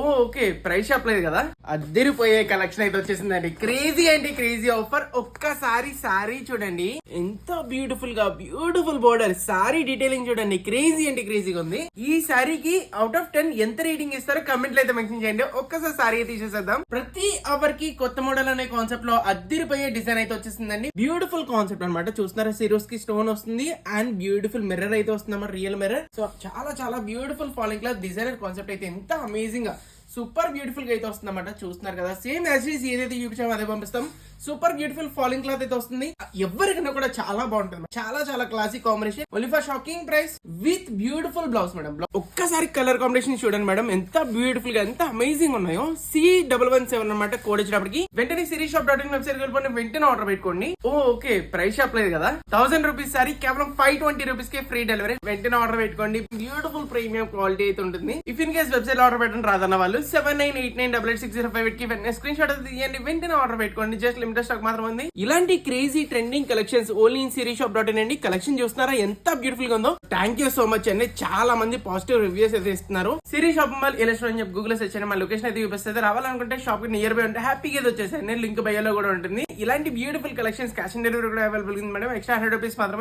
Okay, price shop లేదు కదా. అద్దరిపోయే collection అయితే వచ్చేసిందండి. క్రేజీ అంటే క్రేజీ ఆఫర్. ఒక్కసారి సారీ చూడండి, ఎంత బ్యూటిఫుల్ బోర్డర్. సారీ డీటెయిలింగ్ చూడండి, క్రేజీ అంటే క్రేజీగా ఉంది. ఈ సారీకి అవుట్ ఆఫ్ 10 ఎంత రేటింగ్ ఇస్తారో కమెంట్ లో అయితే మెన్షన్ చేయండి. ఒక్కసారి సారీ అయితే తీసేసేద్దాం. ప్రతి అవర్ కి కొత్త మోడల్ అనే కాన్సెప్ట్ లో అద్దరిపోయే డిజైన్ అయితే వచ్చేసిందండి. బ్యూటిఫుల్ కాన్సెప్ట్ అనమాట. చూస్తున్నారా, సిరోస్ కి స్టోన్ వస్తుంది అండ్ బ్యూటిఫుల్ మిర్రర్ అయితే వస్తుంది, రియల్ మిర్రర్. సో చాలా చాలా beautiful falling cloth designer concept అయితే ఎంత అమేజింగ్ గా సూపర్ బ్యూటిఫుల్ గా అయితే వస్తుందన్నమాట. చూస్తున్నారు కదా, సేమ్ యాజ్ ఈజ్ ఏదైతే చూపించామో అదే పంపిస్తాం. సూపర్ బ్యూటిఫుల్ ఫాలింగ్ క్లాత్ అయితే వస్తుంది. ఎవరికైనా కూడా చాలా బాగుంటుంది. చాలా చాలా classic combination. Only for shocking price with beautiful blouse madam. ఒక్కసారి కలర్ కాంబినేషన్ చూడండి మేడం, ఎంత బ్యూటిఫుల్ గా ఎంత అమేజింగ్ ఉన్నాయో. C117 అనమాట కోడ్ వచ్చినప్పటికి. వెంటనే sirisshop.in వెబ్సైట్ వెళ్ళిపోండి, వెంటనే ఆర్డర్ పెట్టుకోండి. ఓకే, ప్రైస్ షాప్ లేదు కదా. 1000 రూపీస్ సారీ కేవలం 520 రూపీస్ కి ఫ్రీ డెలివరీ. వెంటనే ఆర్డర్ పెట్టుకోండి. బ్యూటిఫుల్ ప్రీమియం క్వాలిటీ అయితే ఉంటుంది. If in case website order పెట్టండి రాదన్న వాళ్ళు 7989886058 కి వెంటనే స్క్రీన్ షాట్ తీయండి, వెంటనే ఆర్డర్ పెట్టుకోండి. జస్ట్ లిమిటెడ్ స్టాక్ మాత్రం ఉంది. ఇలాంటి crazy trending collections only in sirisshop.in అండి. కలెక్షన్ చూస్తున్నారా ఎంత బ్యూటిఫుల్ గా ఉందో. థ్యాంక్ యూ సో మచ్ అండి. చాలా మంది పాజిటివ్ రివ్యూస్ అయితే ఇస్తున్నారు. సిరీస్ షాప్ మాల్ ఎలక్ట్రాన్ చెప్పి గూగుల్ సెర్చ్ చేయండి, మా లొకేషన్ అయితే చూపిస్తుంది. రావాలనుకుంటే షాప్ కి నియర్ బై ఉంటే హ్యాపీగా అయితే వచ్చేసాయి. లింక్ బయోలో కూడా ఉంటుంది. ఇలాంటి beautiful collections cash on delivery కూడా అవైలబుల్ ఉంది మేడం. ఎక్స్ట్రా 100 రూపీస్ మాత్రమే.